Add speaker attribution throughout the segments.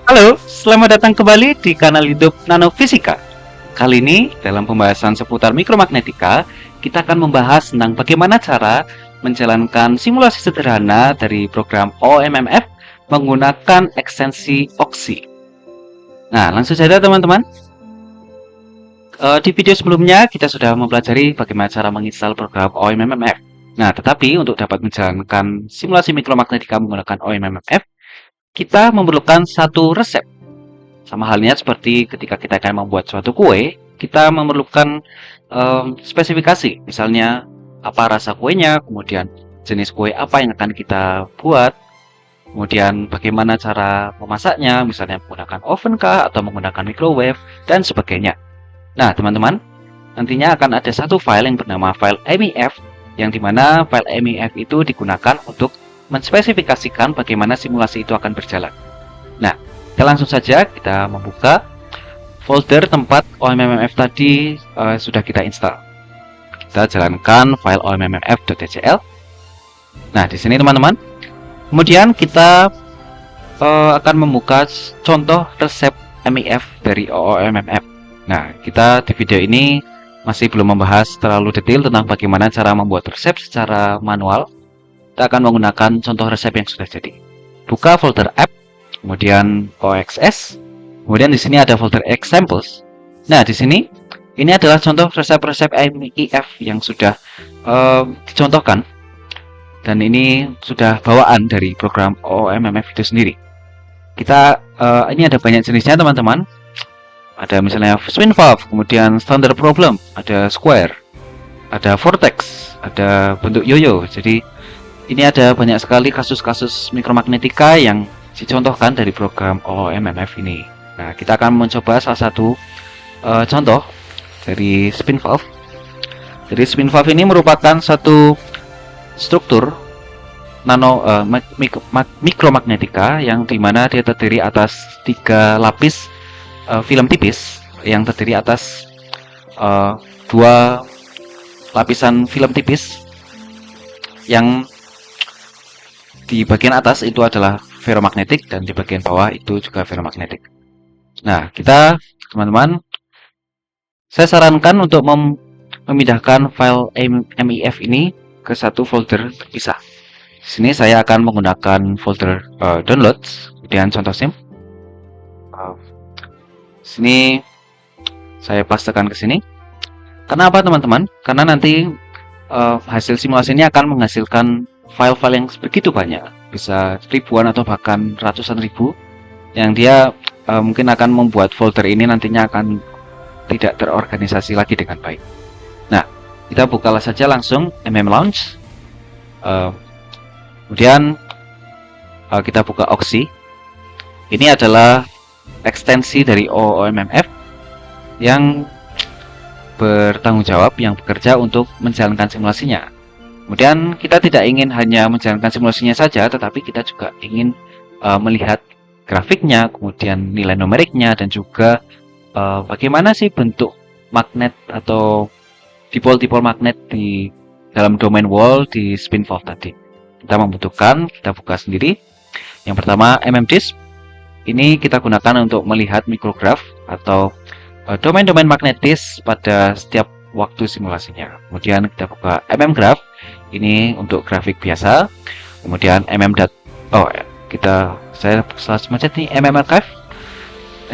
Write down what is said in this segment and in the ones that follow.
Speaker 1: Halo, selamat datang kembali di kanal YouTube Nanofisika. Kali ini, dalam pembahasan seputar mikromagnetika, kita akan membahas tentang bagaimana cara menjalankan simulasi sederhana dari program OMMF menggunakan ekstensi OXI. Nah, langsung saja teman-teman. Di video sebelumnya, kita sudah mempelajari bagaimana cara menginstal program OMMF. Nah, tetapi untuk dapat menjalankan simulasi mikromagnetika menggunakan OMMF, kita memerlukan satu resep. Sama halnya seperti ketika kita akan membuat suatu kue, kita memerlukan spesifikasi. Misalnya, apa rasa kuenya, kemudian jenis kue apa yang akan kita buat, kemudian bagaimana cara memasaknya, misalnya menggunakan oven kah, atau menggunakan microwave, dan sebagainya. Nah, teman-teman, nantinya akan ada satu file yang bernama file MEF, yang dimana file MEF itu digunakan untuk menspesifikasikan bagaimana simulasi itu akan berjalan. Nah, kita langsung saja kita membuka folder tempat OMMF tadi sudah kita install. Kita jalankan file ommf.tcl. Nah, di sini teman-teman. Kemudian kita akan membuka contoh resep MEF dari OMMF. Nah, kita di video ini masih belum membahas terlalu detail tentang bagaimana cara membuat resep secara manual. Kita akan menggunakan contoh resep yang sudah jadi. Buka folder app, kemudian OXS, kemudian di sini ada folder examples. Nah, di sini ini adalah contoh resep-resep MEF yang sudah dicontohkan, dan ini sudah bawaan dari program OMMF itu sendiri. Kita ini ada banyak jenisnya teman-teman. Ada misalnya spin valve, kemudian standard problem, ada square, ada vortex, ada bentuk yoyo. Jadi ini ada banyak sekali kasus-kasus mikromagnetika yang dicontohkan dari program OMMF ini. Nah, kita akan mencoba salah satu contoh dari spin valve. Jadi spin valve ini merupakan satu struktur mikromagnetika yang dimana dia terdiri atas 3 lapis film tipis yang terdiri atas 2 lapisan film tipis yang di bagian atas itu adalah ferromagnetik dan di bagian bawah itu juga ferromagnetik. Nah, kita teman-teman, saya sarankan untuk memindahkan file MEF ini ke satu folder terpisah. Di sini saya akan menggunakan folder downloads, kemudian contoh sim. Sini saya pastekan ke sini. Kenapa teman-teman? Karena nanti hasil simulasi ini akan menghasilkan file-file yang begitu banyak, bisa ribuan atau bahkan ratusan ribu, yang dia mungkin akan membuat folder ini nantinya akan tidak terorganisasi lagi dengan baik. Nah, kita bukalah saja langsung mmlaunch, kemudian kita buka OXI. Ini adalah ekstensi dari OMMF yang bertanggung jawab, yang bekerja untuk menjalankan simulasinya. Kemudian kita tidak ingin hanya menjalankan simulasinya saja, tetapi kita juga ingin melihat grafiknya, kemudian nilai numeriknya, dan juga bagaimana sih bentuk magnet atau dipol-dipol magnet di dalam domain wall di spin valve tadi. Kita membutuhkan, kita buka sendiri. Yang pertama mmdisk. Ini kita gunakan untuk melihat mikrograf atau domain-domain magnetis pada setiap waktu simulasinya. Kemudian kita buka mmgraph. Ini untuk grafik biasa. Kemudian saya salah macet nih, mmarchive.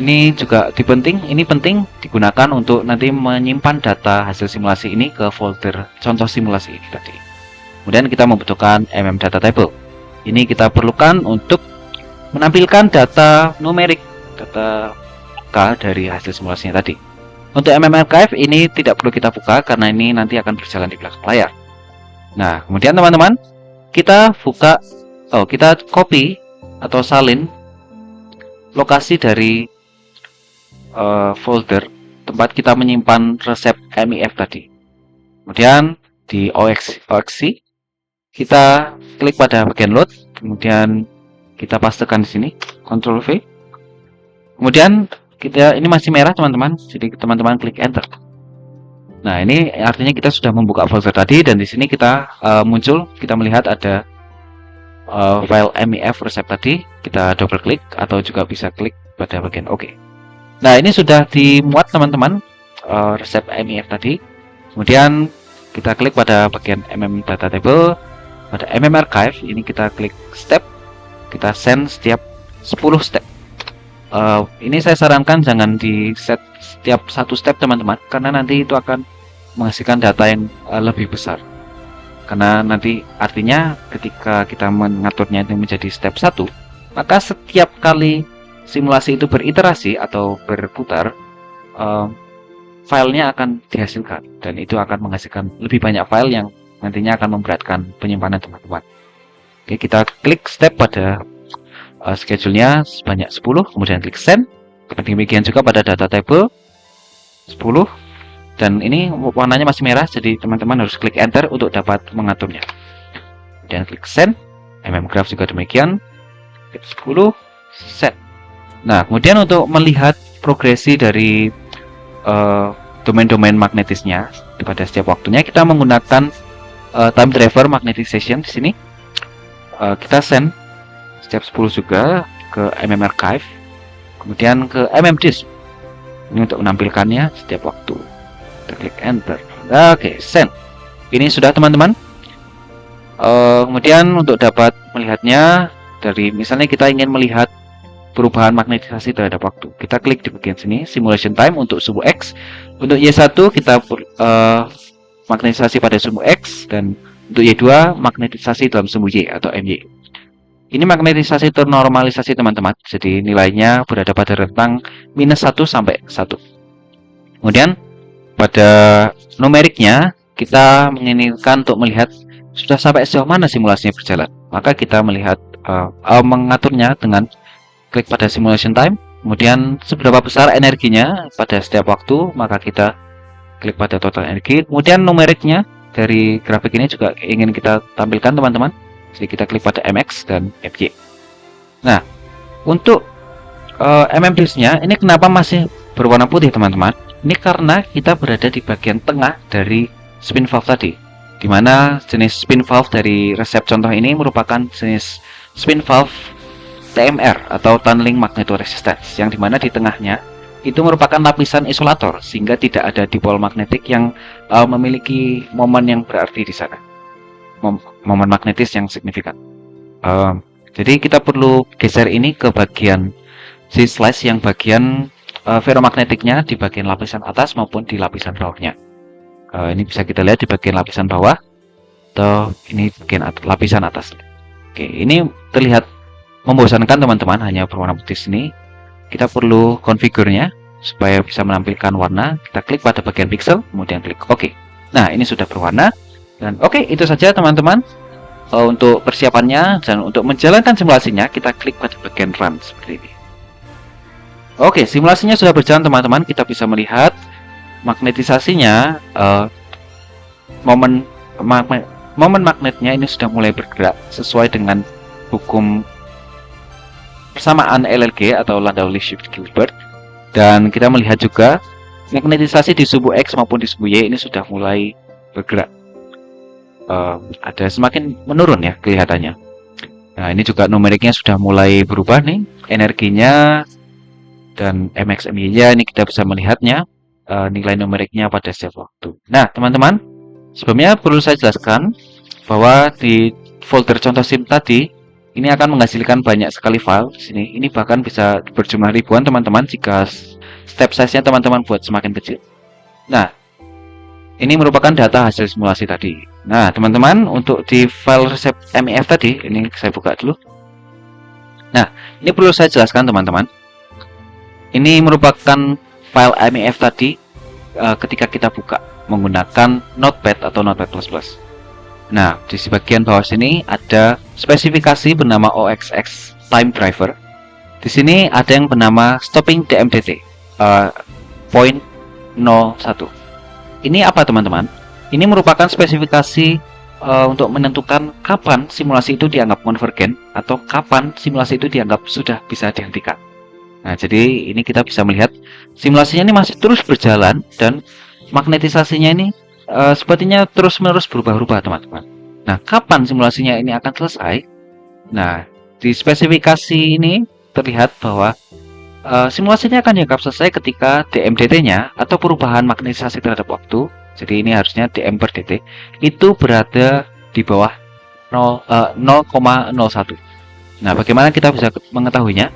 Speaker 1: Ini juga ini penting digunakan untuk nanti menyimpan data hasil simulasi ini ke folder contoh simulasi ini tadi. Kemudian kita membutuhkan data table. Ini kita perlukan untuk menampilkan data numerik, data K dari hasil simulasinya tadi. Untuk mmarchive ini tidak perlu kita buka karena ini nanti akan berjalan di belakang layar. Nah, kemudian teman-teman, kita copy atau salin lokasi dari folder tempat kita menyimpan resep MEF tadi. Kemudian di OXI kita klik pada bagian load, kemudian kita pastekan di sini, Ctrl V. Kemudian ini masih merah teman-teman, jadi teman-teman klik enter. Nah, ini artinya kita sudah membuka folder tadi, dan di sini kita kita melihat ada file MEF resep tadi, kita double klik atau juga bisa klik pada bagian OK. Nah, ini sudah dimuat teman-teman, resep MEF tadi. Kemudian kita klik pada bagian Data Table, pada Archive, ini kita klik step, kita send setiap 10 step. Ini saya sarankan jangan di set setiap satu step teman-teman, karena nanti itu akan menghasilkan data yang lebih besar. Karena nanti artinya ketika kita mengaturnya itu menjadi step 1, maka setiap kali simulasi itu beriterasi atau berputar, filenya akan dihasilkan, dan itu akan menghasilkan lebih banyak file yang nantinya akan memberatkan penyimpanan teman-teman. Oke, kita klik step pada schedule-nya sebanyak 10, kemudian klik send. Demikian juga pada data table 10, dan ini warnanya masih merah, jadi teman-teman harus klik enter untuk dapat mengaturnya. Kemudian klik send. Graph juga demikian, klik 10, set. Nah, kemudian untuk melihat progresi dari domain-domain magnetisnya pada setiap waktunya, kita menggunakan time driver magnetization di sini. Kita send setiap 10 juga ke Archive, kemudian ke Disk. Ini untuk menampilkannya setiap waktu. Kita klik enter. Oke, send. Ini sudah teman-teman. Kemudian untuk dapat melihatnya dari misalnya kita ingin melihat perubahan magnetisasi terhadap waktu, kita klik di bagian sini simulation time untuk sumbu X. Untuk Y1 kita magnetisasi pada sumbu X, dan untuk Y2 magnetisasi dalam sumbu Y atau MY. Ini magnetisasi ternormalisasi teman-teman, jadi nilainya berada pada rentang -1 sampai 1. Kemudian pada numeriknya kita menginginkan untuk melihat sudah sampai sejauh mana simulasinya berjalan, maka kita melihat mengaturnya dengan klik pada simulation time, kemudian seberapa besar energinya pada setiap waktu, maka kita klik pada total energi. Kemudian numeriknya dari grafik ini juga ingin kita tampilkan teman-teman, jadi kita klik pada MX dan FY. Nah, untuk Disk-nya ini kenapa masih berwarna putih teman-teman? Ini karena kita berada di bagian tengah dari spin valve tadi, dimana jenis spin valve dari resep contoh ini merupakan jenis spin valve TMR atau tunneling magnetoresistance, yang dimana di tengahnya itu merupakan lapisan isolator, sehingga tidak ada dipol magnetik yang memiliki momen yang berarti di sana, momen magnetis yang signifikan. Jadi kita perlu geser ini ke bagian si slice yang bagian ferromagnetiknya di bagian lapisan atas maupun di lapisan bawahnya. Ini bisa kita lihat di bagian lapisan bawah, atau ini bagian lapisan atas. Oke, ini terlihat membosankan teman-teman, hanya berwarna putih sini. Kita perlu konfigurnya supaya bisa menampilkan warna. Kita klik pada bagian pixel, kemudian klik OK. Nah, ini sudah berwarna. Dan oke, itu saja teman-teman untuk persiapannya. Dan untuk menjalankan simulasinya, kita klik pada bagian run seperti ini. Oke, simulasinya sudah berjalan teman-teman. Kita bisa melihat magnetisasinya, momen magnetnya ini sudah mulai bergerak sesuai dengan hukum persamaan LLG atau Landau-Lifshitz-Gilbert. Dan kita melihat juga magnetisasi di sumbu X maupun di sumbu Y ini sudah mulai bergerak. Ada semakin menurun ya kelihatannya. Nah, ini juga numeriknya sudah mulai berubah nih, energinya dan MX/MY-nya ini kita bisa melihatnya, nilai numeriknya pada setiap waktu. Nah, teman-teman, sebelumnya perlu saya jelaskan bahwa di folder contoh sim tadi ini akan menghasilkan banyak sekali file di sini. Ini bahkan bisa berjumlah ribuan teman-teman jika step size-nya teman-teman buat semakin kecil. Nah, ini merupakan data hasil simulasi tadi. Nah, teman-teman, untuk di file resep MEF tadi, ini saya buka dulu. Nah, ini perlu saya jelaskan teman-teman. Ini merupakan file MEF tadi ketika kita buka menggunakan Notepad atau Notepad++. Nah, di bagian bawah sini ada spesifikasi bernama OXX Time Driver. Di sini ada yang bernama Stopping DMDT point 01. Ini apa teman-teman? Ini merupakan spesifikasi untuk menentukan kapan simulasi itu dianggap konvergen atau kapan simulasi itu dianggap sudah bisa dihentikan. Nah, jadi ini kita bisa melihat simulasinya ini masih terus berjalan dan magnetisasinya ini sepertinya terus-menerus berubah-ubah teman-teman. Nah, kapan simulasinya ini akan selesai? Nah, di spesifikasi ini terlihat bahwa simulasinya akan dianggap selesai ketika dm/dt-nya atau perubahan magnetisasi terhadap waktu. Jadi ini harusnya dm per dt itu berada di bawah 0,01. Nah, bagaimana kita bisa mengetahuinya?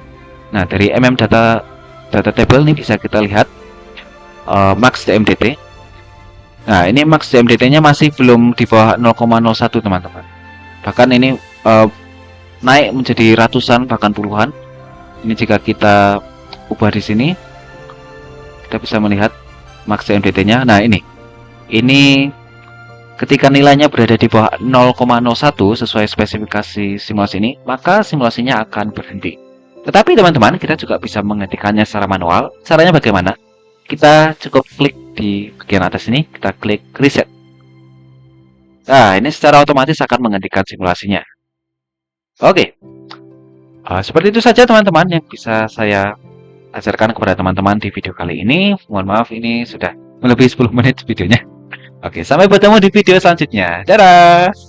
Speaker 1: Nah, dari data table ini bisa kita lihat max dm/dt. Nah, ini max dm/dt-nya masih belum di bawah 0,01, teman-teman. Bahkan ini naik menjadi ratusan bahkan puluhan. Ini jika kita ubah di sini, kita bisa melihat max dm/dt-nya. Nah, ini ketika nilainya berada di bawah 0,01 sesuai spesifikasi simulasi ini, maka simulasinya akan berhenti. Tetapi teman-teman, kita juga bisa menghentikannya secara manual. Caranya bagaimana? Kita cukup klik di bagian atas ini, kita klik reset. Nah, ini secara otomatis akan menghentikan simulasinya. Oke. Seperti itu saja teman-teman yang bisa saya ajarkan kepada teman-teman di video kali ini. Mohon maaf, ini sudah melebihi 10 menit videonya. Oke, sampai bertemu di video selanjutnya. Dadah!